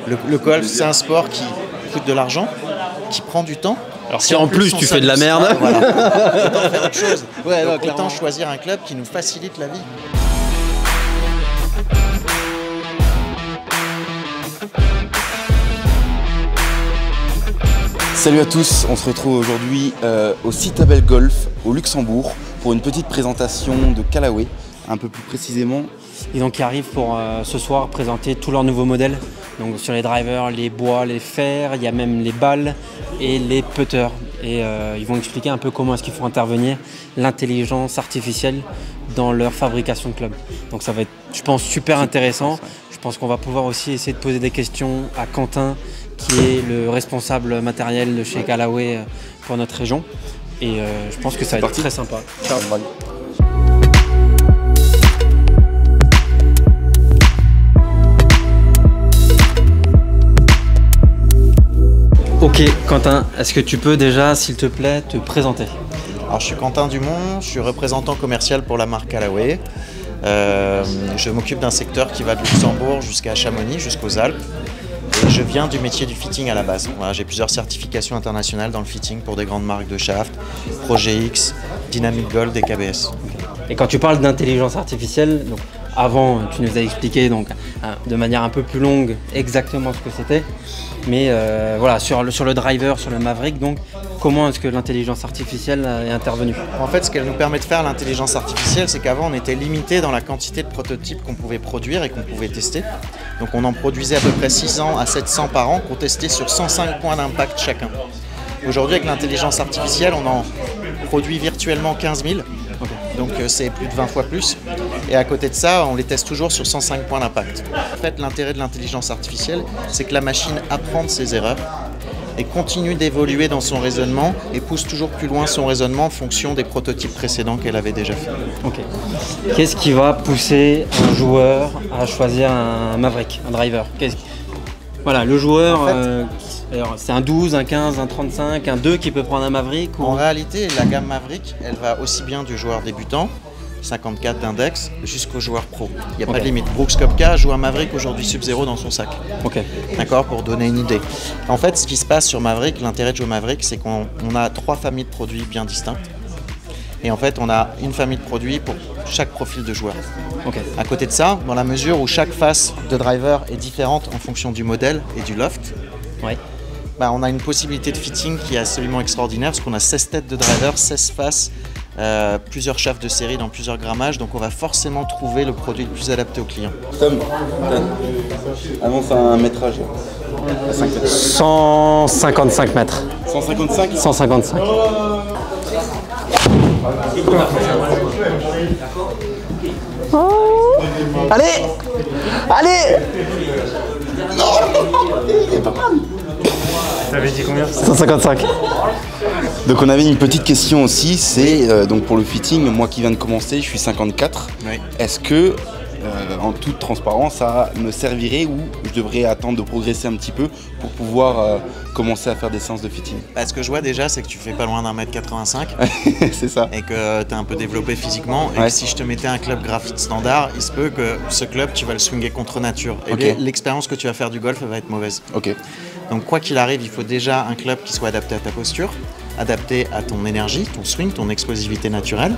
Le golf, c'est un sport qui coûte de l'argent, qui prend du temps. Alors si en plus tu fais de la merde, voilà. Autant faire autre chose. Ouais, donc, autant choisir un club qui nous facilite la vie. Salut à tous, on se retrouve aujourd'hui au Citadel Golf au Luxembourg pour une petite présentation de Callaway, un peu plus précisément. Et donc ils arrivent pour ce soir présenter tous leurs nouveaux modèles. Donc sur les drivers, les bois, les fers, il y a même les balles et les putters. Et ils vont expliquer un peu comment est-ce qu'il faut intervenir l'intelligence artificielle dans leur fabrication de club. Donc ça va être, je pense, super intéressant. Je pense qu'on va pouvoir aussi essayer de poser des questions à Quentin, qui est le responsable matériel de chez Callaway pour notre région. Et je pense que ça va être très sympa. Ciao. Ok Quentin, est-ce que tu peux déjà, s'il te plaît, te présenter? Alors je suis Quentin Dumont, je suis représentant commercial pour la marque Callaway. Je m'occupe d'un secteur qui va de Luxembourg jusqu'à Chamonix, jusqu'aux Alpes. Et je viens du métier du fitting à la base. Voilà, j'ai plusieurs certifications internationales dans le fitting pour des grandes marques de shaft, Projet X, Dynamic Gold et KBS. Et quand tu parles d'intelligence artificielle, donc avant tu nous as expliqué donc, de manière un peu plus longue exactement ce que c'était. Mais voilà, sur le driver, sur le Maverick, donc comment est-ce que l'intelligence artificielle est intervenue? En fait, ce qu'elle nous permet de faire, l'intelligence artificielle, c'est qu'avant, on était limité dans la quantité de prototypes qu'on pouvait produire et qu'on pouvait tester. Donc on en produisait à peu près 600 à 700 par an qu'on testait sur 105 points d'impact chacun. Aujourd'hui, avec l'intelligence artificielle, on en produit virtuellement 15 000. Donc c'est plus de 20 fois plus. Et à côté de ça, on les teste toujours sur 105 points d'impact. En fait, l'intérêt de l'intelligence artificielle, c'est que la machine apprend de ses erreurs et continue d'évoluer dans son raisonnement et pousse toujours plus loin son raisonnement en fonction des prototypes précédents qu'elle avait déjà fait. Ok. Qu'est-ce qui va pousser un joueur à choisir un Maverick, un driver? Voilà, le joueur, en fait, c'est un 12, un 15, un 35, un 2 qui peut prendre un Maverick ou... En réalité, la gamme Maverick, elle va aussi bien du joueur débutant, 54 d'index, jusqu'au joueur pro. Il n'y a pas de limite. Brooks Koepka joue un Maverick aujourd'hui Sub-Zero dans son sac. D'accord, pour donner une idée. En fait, ce qui se passe sur Maverick, l'intérêt de jouer Maverick, c'est qu'on a 3 familles de produits bien distinctes. Et en fait, on a une famille de produits pour chaque profil de joueur. À côté de ça, dans la mesure où chaque face de driver est différente en fonction du modèle et du loft, bah, on a une possibilité de fitting qui est absolument extraordinaire parce qu'on a 16 têtes de driver, 16 faces, plusieurs shafts de série dans plusieurs grammages, donc on va forcément trouver le produit le plus adapté au client. Tom, annonce un métrage. 155 mètres. 155 155. Oh. Allez. Allez. Non. Il est pas mal. T'avais dit combien? 155. Donc on avait une petite question aussi, c'est donc pour le fitting, moi qui viens de commencer, je suis 54. Est-ce que en toute transparence, ça me servirait ou je devrais attendre de progresser un petit peu pour pouvoir commencer à faire des séances de fitting? Ce que je vois déjà, c'est que tu fais pas loin d'1m85. C'est ça. Et que tu es un peu développé physiquement. Et que si je te mettais un club graphite standard, il se peut que ce club, tu vas le swinger contre nature. Et l'expérience que tu vas faire du golf va être mauvaise. Donc quoi qu'il arrive, il faut déjà un club qui soit adapté à ta posture, adapté à ton énergie, ton swing, ton explosivité naturelle.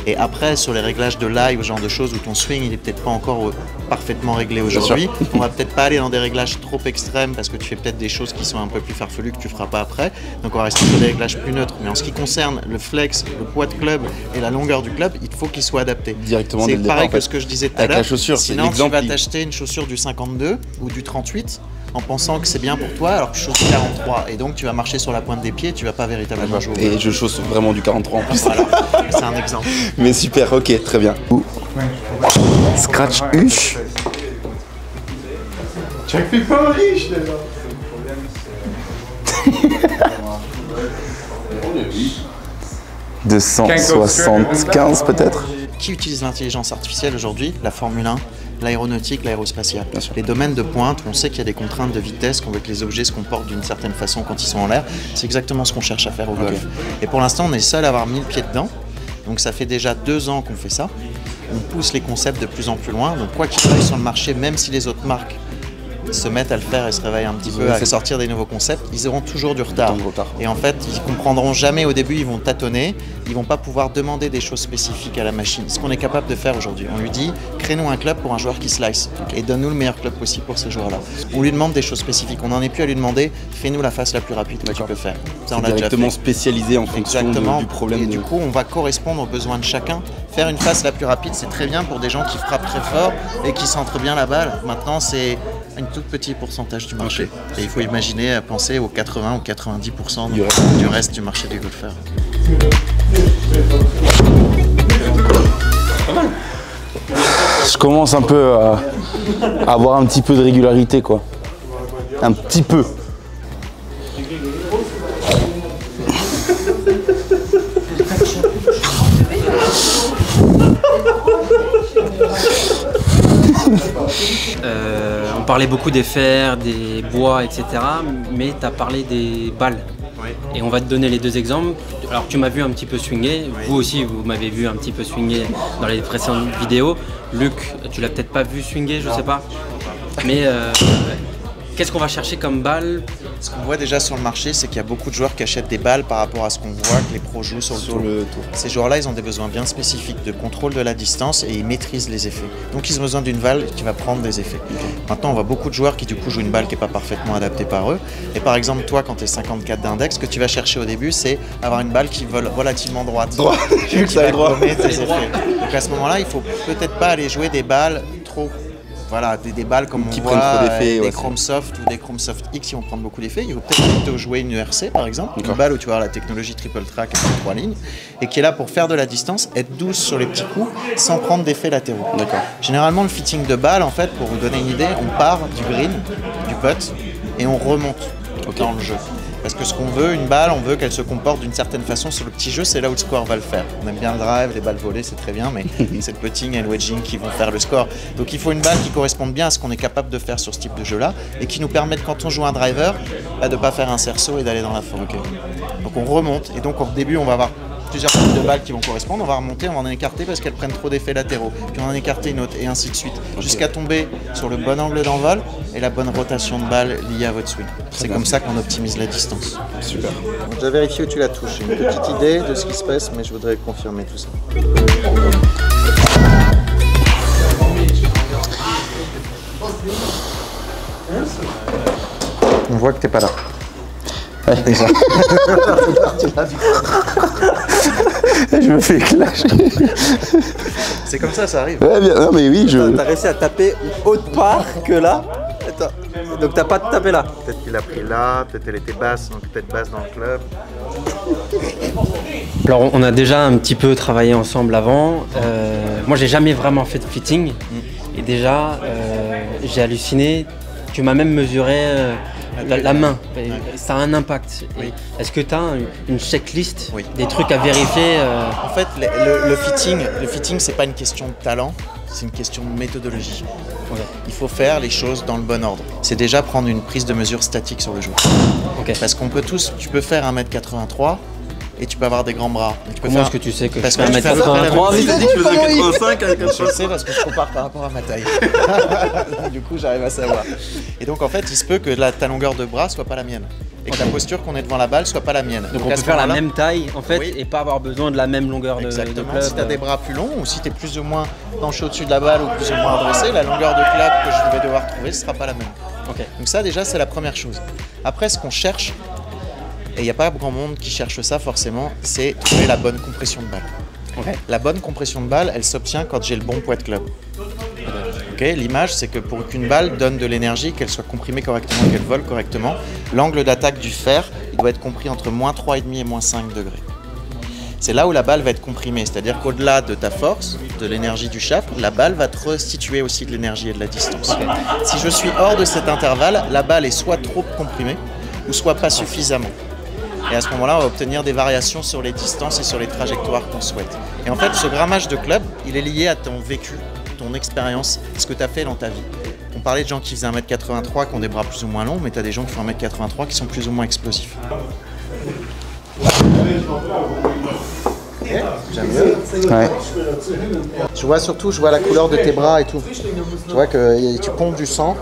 Et après, sur les réglages de lie ou ce genre de choses où ton swing il est peut-être pas encore parfaitement réglé aujourd'hui, on va peut-être pas aller dans des réglages trop extrêmes parce que tu fais peut-être des choses qui sont un peu plus farfelues que tu feras pas après. Donc on va rester sur des réglages plus neutres. Mais en ce qui concerne le flex, le poids de club et la longueur du club, il faut qu'il soit adapté. Directement c'est pareil que ce que je disais tout à l'heure. Sinon tu vas t'acheter t'acheter une chaussure du 52 ou du 38 en pensant que c'est bien pour toi alors que je chausse 43 et donc tu vas marcher sur la pointe des pieds et tu vas pas véritablement jouer. Et je chausse vraiment du 43 en plus. Voilà, c'est un exemple. Mais super, ok, très bien. Scratch huche. Tu as fait pas riche déjà. 275 peut-être. Qui utilise l'intelligence artificielle aujourd'hui? La Formule 1, l'aéronautique, l'aérospatiale. Les domaines de pointe, on sait qu'il y a des contraintes de vitesse, qu'on veut que les objets se comportent d'une certaine façon quand ils sont en l'air. C'est exactement ce qu'on cherche à faire au golf. Et pour l'instant, on est seul à avoir mis le pied dedans. Donc ça fait déjà 2 ans qu'on fait ça. On pousse les concepts de plus en plus loin. Donc quoi qu'il arrive sur le marché, même si les autres marques se mettent à le faire et se réveillent un petit peu à sortir des nouveaux concepts, ils auront toujours du retard. Et en fait, ils comprendront jamais au début, ils vont tâtonner, ils vont pas pouvoir demander des choses spécifiques à la machine. Ce qu'on est capable de faire aujourd'hui, on lui dit, crée-nous un club pour un joueur qui slice et donne-nous le meilleur club possible pour ce joueur-là. On lui demande des choses spécifiques, on n'en est plus à lui demander, fais-nous la face la plus rapide que tu peux faire. Ça, on l'a directement spécialisé en fonction du problème. Et du coup, on va correspondre aux besoins de chacun. Faire une face la plus rapide, c'est très bien pour des gens qui frappent très fort et qui centrent bien la balle. Maintenant, c'est un tout petit pourcentage du marché. Et il faut imaginer, penser aux 80 ou 90% du reste du marché des golfeurs. Je commence un peu à avoir un petit peu de régularité, quoi. Un petit peu. On parlait beaucoup des fers, des bois, etc. Mais tu as parlé des balles. Oui. Et on va te donner les deux exemples. Alors tu m'as vu un petit peu swinguer, oui. Vous aussi vous m'avez vu un petit peu swinguer dans les précédentes vidéos. Luc, tu l'as peut-être pas vu swinguer, je sais pas. Mais qu'est-ce qu'on va chercher comme balle? Ce qu'on voit déjà sur le marché, c'est qu'il y a beaucoup de joueurs qui achètent des balles par rapport à ce qu'on voit que les pros jouent sur le tour. Ces joueurs-là, ils ont des besoins bien spécifiques de contrôle de la distance et ils maîtrisent les effets. Donc ils ont besoin d'une balle qui va prendre des effets. Maintenant, on voit beaucoup de joueurs qui du coup jouent une balle qui n'est pas parfaitement adaptée par eux. Et par exemple, toi, quand tu es 54 d'index, ce que tu vas chercher au début, c'est avoir une balle qui vole relativement droite. Donc à ce moment-là, il faut peut-être pas aller jouer des balles trop... Voilà, des balles comme on voit, des Chrome Soft ou des Chrome Soft X qui vont prendre beaucoup d'effets. Il faut peut-être plutôt jouer une ERC par exemple, une balle où tu vas avoir la technologie triple track avec 3 lignes et qui est là pour faire de la distance, être douce sur les petits coups sans prendre d'effets latéraux. Généralement, le fitting de balle, en fait, pour vous donner une idée, on part du green, du putt et on remonte dans le jeu. Parce que ce qu'on veut, une balle, on veut qu'elle se comporte d'une certaine façon sur le petit jeu, c'est là où le score va le faire. On aime bien le drive, les balles volées, c'est très bien, mais c'est le putting et le wedging qui vont faire le score. Donc il faut une balle qui corresponde bien à ce qu'on est capable de faire sur ce type de jeu-là et qui nous permette, quand on joue un driver, de ne pas faire un cerceau et d'aller dans la forêt. Donc on remonte, et donc au début, on va avoir plusieurs types de balles qui vont correspondre, on va remonter, on va en écarter parce qu'elles prennent trop d'effets latéraux, puis on va en écarter une autre, et ainsi de suite, jusqu'à tomber sur le bon angle d'envol et la bonne rotation de balle liée à votre swing. C'est comme ça qu'on optimise la distance. Super. Donc, je vais vérifier où tu la touches. J'ai une petite idée de ce qui se passe, mais je voudrais confirmer tout ça. On voit que t'es pas là. Ouais, déjà. Je me fais clasher. C'est comme ça arrive. Ouais, bien, non, mais oui, T'as réussi à taper autre part que là. Donc t'as pas tapé là. Peut-être qu'il a pris là, peut-être elle était basse, donc peut-être basse dans le club. Alors on a déjà un petit peu travaillé ensemble avant. Moi j'ai jamais vraiment fait de fitting. Et déjà j'ai halluciné. Tu m'as même mesuré la main. Ça a un impact. Oui. Est-ce que tu as une checklist, des trucs à vérifier En fait, le fitting, c'est pas une question de talent, c'est une question de méthodologie. Il faut faire les choses dans le bon ordre. C'est déjà prendre une prise de mesure statique sur le joueur. Parce qu'on peut tu peux faire 1m83 et tu peux avoir des grands bras. Comment est-ce que tu sais que je fais 1m83? Il a dit que je faisais 85 avec Je le sais parce que je compare par rapport à ma taille. Du coup, j'arrive à savoir. Et donc, en fait, il se peut que ta longueur de bras soit pas la mienne. Et que la posture qu'on ait devant la balle soit pas la mienne. Donc on peut faire la même taille en fait et pas avoir besoin de la même longueur de club. Si tu as des bras plus longs ou si tu es plus ou moins penché au-dessus de la balle ou plus ou moins adressé, la longueur de club que je vais devoir trouver ne sera pas la même. Donc ça déjà c'est la première chose. Après ce qu'on cherche, et il n'y a pas grand monde qui cherche ça forcément, c'est trouver la bonne compression de balle. La bonne compression de balle, elle s'obtient quand j'ai le bon poids de club. L'image, c'est que pour qu'une balle donne de l'énergie, qu'elle soit comprimée correctement, qu'elle vole correctement, l'angle d'attaque du fer il doit être compris entre -3,5 et -5 degrés. C'est là où la balle va être comprimée, c'est-à-dire qu'au-delà de ta force, de l'énergie du shaft, la balle va te restituer aussi de l'énergie et de la distance. Si je suis hors de cet intervalle, la balle est soit trop comprimée, ou soit pas suffisamment. Et à ce moment-là, on va obtenir des variations sur les distances et sur les trajectoires qu'on souhaite. Et en fait, ce grammage de club, il est lié à ton vécu, ton expérience, ce que tu as fait dans ta vie. On parlait de gens qui faisaient 1m83, qui ont des bras plus ou moins longs, mais tu as des gens qui font 1m83 qui sont plus ou moins explosifs. J'aime mieux. Je vois surtout, je vois la couleur de tes bras et tout. Tu vois que tu pompes du sang.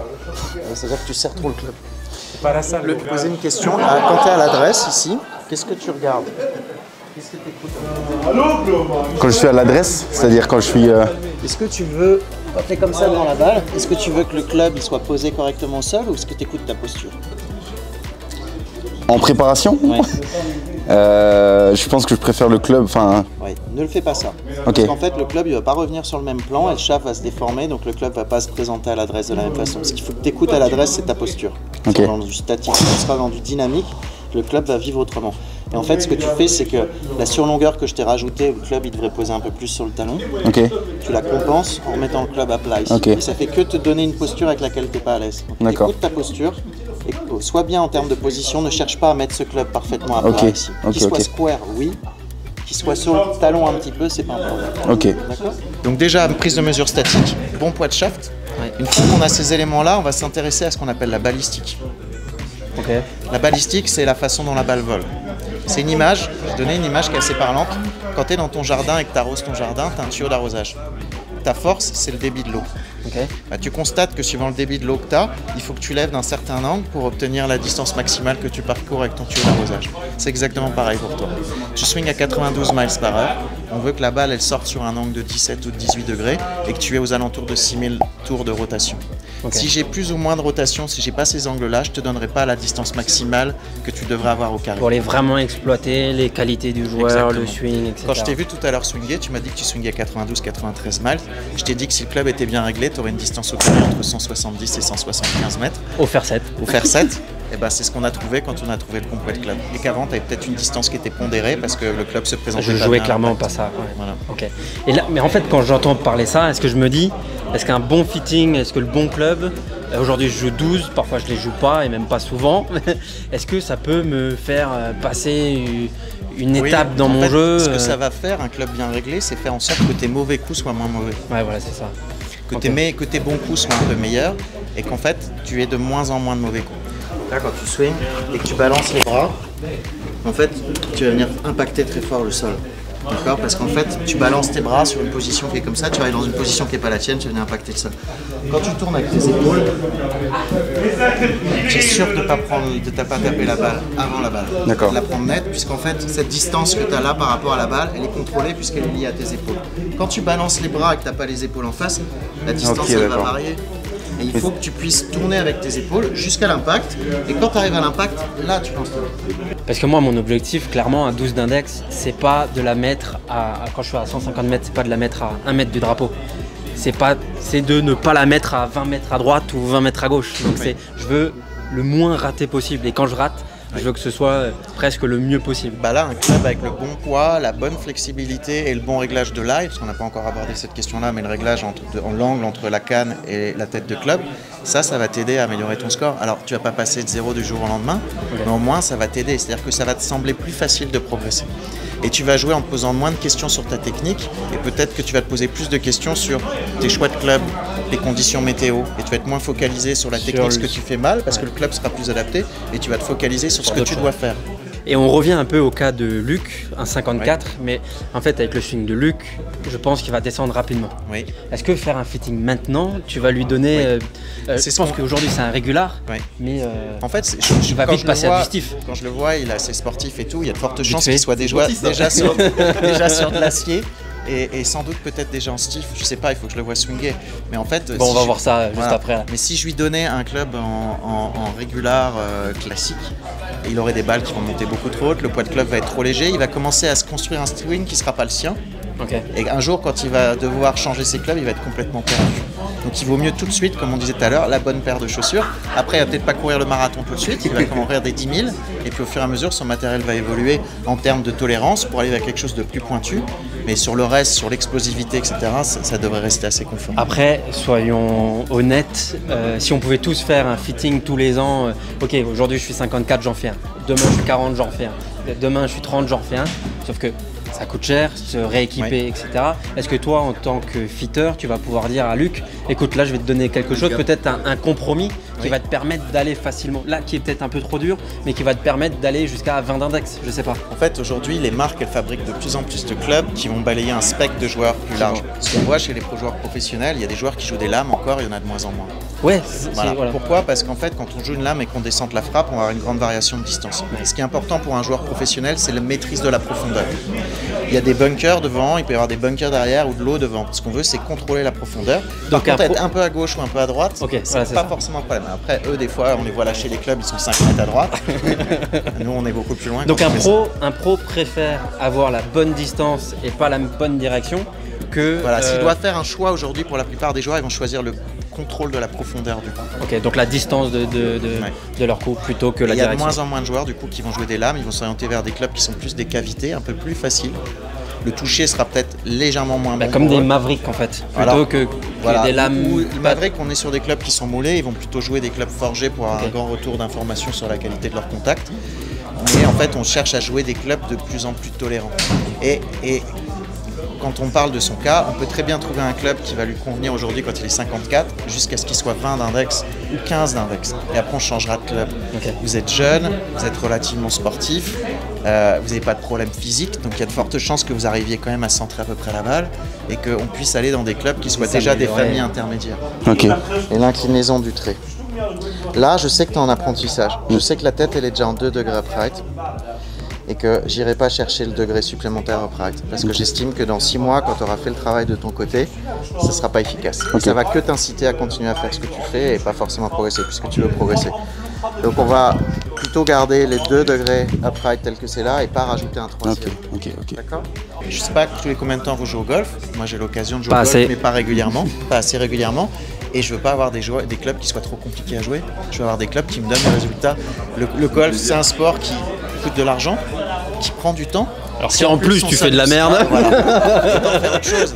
c'est-à-dire que tu serres trop le club. C'est pas la salle. Je vais te poser une question. Quand tu es à l'adresse ici, qu'est-ce que tu regardes? Qu'est-ce que tu écoutes? Quand je suis à l'adresse, c'est-à-dire quand je suis... Est-ce que tu veux, quand tu es comme ça devant la balle, est-ce que tu veux que le club il soit posé correctement au sol ou est-ce que tu écoutes ta posture? En préparation? Ouais. Je pense que je préfère le club, enfin... Ouais, ne le fais pas ça. Ok. Parce qu'en fait, le club, il va pas revenir sur le même plan et le shaft va se déformer, donc le club va pas se présenter à l'adresse de la même façon. Ce qu'il faut que tu écoutes à l'adresse, c'est ta posture. Ok. Si on est dans du statique, si on sera dans du dynamique, le club va vivre autrement. Et en fait, ce que tu fais, c'est que la surlongueur que je t'ai rajoutée, le club, il devrait poser un peu plus sur le talon. Ok. Tu la compenses en remettant le club à plat ici. Ok. Et ça fait que te donner une posture avec laquelle tu n'es pas à l'aise. D'accord. Écoute ta posture. Et sois bien en termes de position, ne cherche pas à mettre ce club parfaitement à plat Ok. ici. Ok, Qu'il soit ok. square, oui. Qu'il soit sur le talon un petit peu, c'est pas un problème. Ok. D'accord. Donc déjà, prise de mesure statique, bon poids de shaft. Ouais. Une fois qu'on a ces éléments-là, on va s'intéresser à ce qu'on appelle la balistique. Ok. La balistique, c'est la façon dont la balle vole. C'est une image, je vais te donner une image qui est assez parlante. Quand tu es dans ton jardin et que tu arroses ton jardin, tu as un tuyau d'arrosage. Ta force, c'est le débit de l'eau. Ok. Bah, tu constates que suivant le débit de l'eau que tu as, il faut que tu lèves d'un certain angle pour obtenir la distance maximale que tu parcours avec ton tuyau d'arrosage. C'est exactement pareil pour toi. Tu swings à 92 miles par heure, on veut que la balle elle sorte sur un angle de 17 ou de 18 degrés et que tu es aux alentours de 6000 tours de rotation. Ok. Si j'ai plus ou moins de rotation, si j'ai pas ces angles-là, je te donnerai pas la distance maximale que tu devrais avoir au carré. Pour aller vraiment exploiter les qualités du joueur, Exactement. le swing, etc. Quand je t'ai vu tout à l'heure swinger, tu m'as dit que tu swingais à 92-93 miles. Je t'ai dit que si le club était bien réglé, tu aurais une distance au carré entre 170 et 175 mètres. Au faire 7. Au faire 7, et ben c'est ce qu'on a trouvé quand on a trouvé le complète club. Et qu'avant, tu avais peut-être une distance qui était pondérée parce que le club se présentait Je pas jouais bien à clairement l'impact. pas ça. Ouais. Voilà. Ok. Et là, mais en fait, quand j'entends parler ça, est-ce que je me dis, est-ce qu'un bon fitting, est-ce que le bon club, aujourd'hui je joue 12, parfois je les joue pas et même pas souvent, est-ce que ça peut me faire passer une Oui, étape dans en mon fait, jeu? Ce que ça va faire, un club bien réglé, c'est faire en sorte que tes mauvais coups soient moins mauvais. Ouais, voilà, c'est ça. Que, Ok. que tes bons coups soient un peu meilleurs et qu'en fait, tu aies de moins en moins de mauvais coups. Là, quand tu swings et que tu balances les bras, en fait, tu vas venir impacter très fort le sol. D'accord? Parce qu'en fait, tu balances tes bras sur une position qui est comme ça, tu vas aller dans une position qui n'est pas la tienne, tu vas venir impacter le sol. Quand tu tournes avec tes épaules, tu es sûr de ne pas taper la balle avant la balle. D'accord. De la prendre nette, puisqu'en fait, cette distance que tu as là par rapport à la balle, elle est contrôlée puisqu'elle est liée à tes épaules. Quand tu balances les bras et que tu n'as pas les épaules en face, la distance Ok, elle va d'accord. varier. Et il faut que tu puisses tourner avec tes épaules jusqu'à l'impact. Et quand tu arrives à l'impact, là tu lances. Parce que moi, mon objectif, clairement, à 12 d'index, c'est pas de la mettre quand je suis à 150 mètres, c'est pas de la mettre à 1 mètre du drapeau. C'est de ne pas la mettre à 20 mètres à droite ou 20 mètres à gauche. Donc je veux le moins rater possible. Et quand je rate, je veux que ce soit presque le mieux possible. Bah là, un club avec le bon poids, la bonne flexibilité et le bon réglage de l'ail, parce qu'on n'a pas encore abordé cette question-là, mais le réglage en l'angle entre la canne et la tête de club, ça va t'aider à améliorer ton score. Alors, tu vas pas passer de 0 du jour au lendemain, mais au moins, ça va t'aider. C'est-à-dire que ça va te sembler plus facile de progresser. Et tu vas jouer en te posant moins de questions sur ta technique, et peut-être que tu vas te poser plus de questions sur tes choix de club, les conditions météo, et tu vas être moins focalisé sur la technique, ce que tu fais mal, parce que le club sera plus adapté, et tu vas te focaliser sur ce que tu dois faire. Et on revient un peu au cas de Luc, un 54, mais en fait avec le swing de Luc, je pense qu'il va descendre rapidement. Oui. Est-ce que faire un fitting maintenant, tu vas lui donner... C'est je pense qu'aujourd'hui c'est un régular, Oui. mais En fait, il va vite passer à du stiff. Quand je le vois, il est assez sportif et tout. Il y a de fortes chances fait. qu'il soit déjà sur de l'acier et sans doute peut-être déjà en stiff. Je sais pas, il faut que je le vois swinger. Mais en fait, Bon, on va voir ça juste voilà. après. Là. Mais si je lui donnais un club en régular classique, il aurait des balles qui vont monter beaucoup trop hautes. Le poids de club va être trop léger. Il va commencer à se construire un swing qui sera pas le sien. Okay. Et un jour, quand il va devoir changer ses clubs, il va être complètement perdu. Donc il vaut mieux tout de suite, comme on disait tout à l'heure, la bonne paire de chaussures. Après, il va peut-être pas courir le marathon tout de suite, il va courir des 10 000. Et puis au fur et à mesure, son matériel va évoluer en termes de tolérance pour aller vers quelque chose de plus pointu. Mais sur le reste, sur l'explosivité, etc., ça devrait rester assez conforme. Après, soyons honnêtes, si on pouvait tous faire un fitting tous les ans, ok, aujourd'hui je suis 54, j'en fais un. Demain je suis 40, j'en fais un. Demain je suis 30, j'en fais un. Sauf que ça coûte cher, se rééquiper, etc. Est-ce que toi, en tant que fitter, tu vas pouvoir dire à Luc, Écoute, là je vais te donner quelque chose, peut-être un compromis qui va te permettre d'aller facilement, là qui est peut-être un peu trop dur, mais qui va te permettre d'aller jusqu'à 20 d'index, je sais pas. En fait, aujourd'hui, les marques, elles fabriquent de plus en plus de clubs qui vont balayer un spectre de joueurs plus large. Ce qu'on voit chez les pro-joueurs professionnels, il y a des joueurs qui jouent des lames encore, il y en a de moins en moins. Ouais, voilà. Pourquoi? Parce qu'en fait, quand on joue une lame et qu'on descende la frappe, on va avoir une grande variation de distance. Et ce qui est important pour un joueur professionnel, c'est la maîtrise de la profondeur. Il y a des bunkers devant, il peut y avoir des bunkers derrière ou de l'eau devant. Ce qu'on veut, c'est contrôler la profondeur. Donc, être un peu à gauche ou un peu à droite, c'est pas forcément le problème. Après, eux, des fois, on les voit lâcher les clubs, ils sont 5 mètres à droite. Nous, on est beaucoup plus loin. Donc, un pro préfère avoir la bonne distance et pas la bonne direction que. Voilà, s'il doit faire un choix aujourd'hui, pour la plupart des joueurs, ils vont choisir le contrôle de la profondeur du coup. Ok, donc la distance de leur coup plutôt que la direction. Il y a de moins en moins de joueurs du coup qui vont jouer des lames, ils vont s'orienter vers des clubs qui sont plus des cavités, un peu plus faciles. Le toucher sera peut-être légèrement moins bon. Comme des Mavericks en fait, plutôt que des lames. Les Mavericks, on est sur des clubs qui sont moulés, ils vont plutôt jouer des clubs forgés pour avoir un grand retour d'information sur la qualité de leur contact. Mais en fait, on cherche à jouer des clubs de plus en plus tolérants. Et quand on parle de son cas, on peut très bien trouver un club qui va lui convenir aujourd'hui quand il est 54, jusqu'à ce qu'il soit 20 d'index ou 15 d'index. Et après, on changera de club. Okay. Vous êtes jeune, vous êtes relativement sportif, vous n'avez pas de problème physique, donc il y a de fortes chances que vous arriviez quand même à centrer à peu près la balle et qu'on puisse aller dans des clubs qui soient déjà des familles intermédiaires. Okay. Et l'inclinaison du trait. Là, je sais que tu es en apprentissage. Je sais que la tête, elle est déjà en 2 degrés upright. Et que j'irai pas chercher le degré supplémentaire upright. Parce que j'estime que dans 6 mois, quand tu auras fait le travail de ton côté, ça ne sera pas efficace. Ça va que t'inciter à continuer à faire ce que tu fais et pas forcément progresser, puisque tu veux progresser. Donc on va plutôt garder les 2 degrés upright tels que c'est là et pas rajouter un 3e. Ok. D'accord. Je sais pas tous les combien de temps vous jouez au golf. Moi j'ai l'occasion de jouer au golf, mais pas régulièrement, pas assez régulièrement. Et je veux pas avoir des clubs qui soient trop compliqués à jouer. Je veux avoir des clubs qui me donnent des résultats. Le golf, c'est un sport qui coûte de l'argent, qui prend du temps. Alors si en plus tu fais de la merde, voilà. Autant faire autre chose.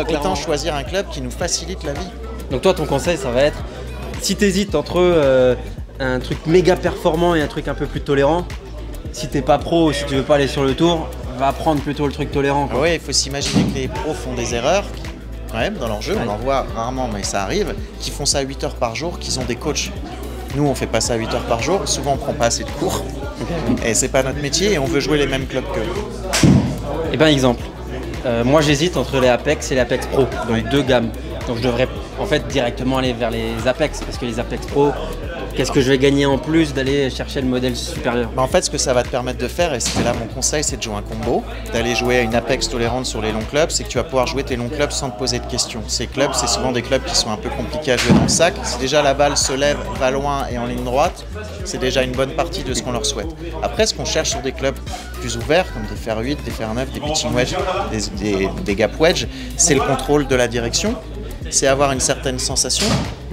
Autant choisir un club qui nous facilite la vie. Donc toi, ton conseil, ça va être, si tu hésites entre un truc méga performant et un truc un peu plus tolérant, si t'es pas pro, si tu veux pas aller sur le tour, va prendre plutôt le truc tolérant. Oui, il faut s'imaginer que les pros font des erreurs quand même dans leur jeu, on en voit rarement mais ça arrive, qui font ça 8 heures par jour, qu'ils ont des coachs. Nous, on fait pas ça 8 heures par jour, souvent on prend pas assez de cours, et c'est pas notre métier et on veut jouer les mêmes clubs qu'eux. Et ben exemple, moi j'hésite entre les Apex et les Apex Pro, donc 2 gammes. Donc je devrais en fait directement aller vers les Apex, parce que les Apex Pro, qu'est-ce que je vais gagner en plus d'aller chercher le modèle supérieur? En fait, ce que ça va te permettre de faire, et c'était là mon conseil, c'est de jouer un combo, d'aller jouer à une Apex tolérante sur les longs clubs, c'est que tu vas pouvoir jouer tes longs clubs sans te poser de questions. Ces clubs, c'est souvent des clubs qui sont un peu compliqués à jouer dans le sac. Si déjà la balle se lève, va loin et en ligne droite, c'est déjà une bonne partie de ce qu'on leur souhaite. Après, ce qu'on cherche sur des clubs plus ouverts, comme des fer 8, des fer 9, des pitching wedge, des gap wedge, c'est le contrôle de la direction. C'est avoir une certaine sensation,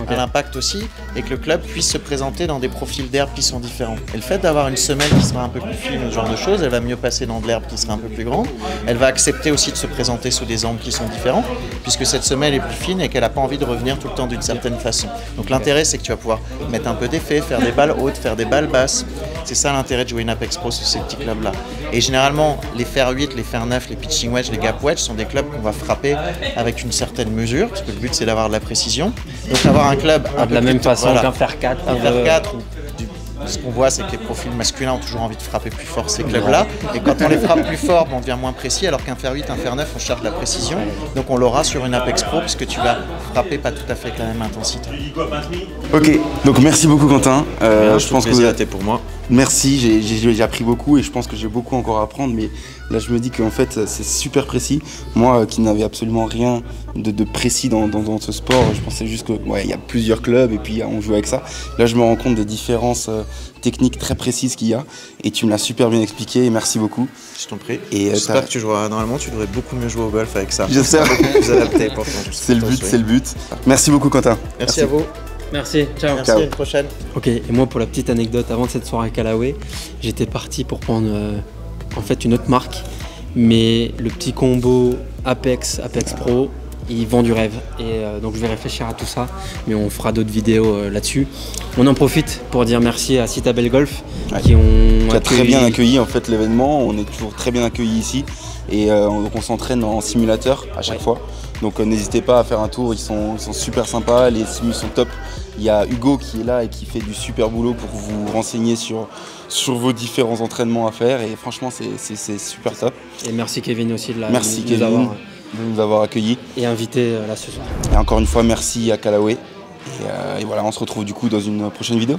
à l'impact aussi, et que le club puisse se présenter dans des profils d'herbe qui sont différents. Et le fait d'avoir une semelle qui sera un peu plus fine, ce genre de choses, elle va mieux passer dans de l'herbe qui sera un peu plus grande. Elle va accepter aussi de se présenter sous des angles qui sont différents, puisque cette semelle est plus fine et qu'elle n'a pas envie de revenir tout le temps d'une certaine façon. Donc l'intérêt, c'est que tu vas pouvoir mettre un peu d'effet, faire des balles hautes, faire des balles basses. C'est ça l'intérêt de jouer une Apex Pro sur ces petits clubs-là. Et généralement, les fer 8, les fer 9, les pitching wedge, les gap wedge sont des clubs qu'on va frapper avec une certaine mesure, parce que le but c'est d'avoir de la précision. Donc avoir un club de la même façon qu'un fer 4. Un fer 4, ce qu'on voit, c'est que les profils masculins ont toujours envie de frapper plus fort ces clubs-là. Et quand on les frappe plus fort, on devient moins précis, alors qu'un fer 8, un fer 9, on cherche de la précision. Donc on l'aura sur une Apex Pro, puisque tu vas frapper pas tout à fait avec la même intensité. Ok, donc merci beaucoup Quentin. Je pense que vous êtes pour moi. Merci, j'ai appris beaucoup et je pense que j'ai beaucoup encore à apprendre, mais là je me dis qu'en fait c'est super précis. Moi qui n'avais absolument rien de précis dans ce sport, je pensais juste que il y a plusieurs clubs et puis on joue avec ça. Là je me rends compte des différences techniques très précises qu'il y a et tu me l'as super bien expliqué et merci beaucoup. Je t'en prie. J'espère que tu joueras. Normalement tu devrais beaucoup mieux jouer au golf avec ça. J'espère. Beaucoup plus adapté pour ton C'est le but. Merci beaucoup Quentin. Merci à vous. Merci, ciao. Merci, à une prochaine. Ok, et moi pour la petite anecdote, avant cette soirée à Callaway, j'étais parti pour prendre en fait une autre marque, mais le petit combo Apex Pro, il vend du rêve. Et donc je vais réfléchir à tout ça, mais on fera d'autres vidéos là-dessus. On en profite pour dire merci à Citabel Golf qui a très bien accueilli en fait l'événement. On est toujours très bien accueillis ici et donc on s'entraîne en simulateur à chaque fois. Donc n'hésitez pas à faire un tour, ils sont super sympas, les simus sont top. Il y a Hugo qui est là et qui fait du super boulot pour vous renseigner sur vos différents entraînements à faire et franchement c'est super top. Et merci Kevin aussi de nous avoir accueillis. Et invité là ce soir. Et encore une fois merci à Callaway et voilà, on se retrouve du coup dans une prochaine vidéo.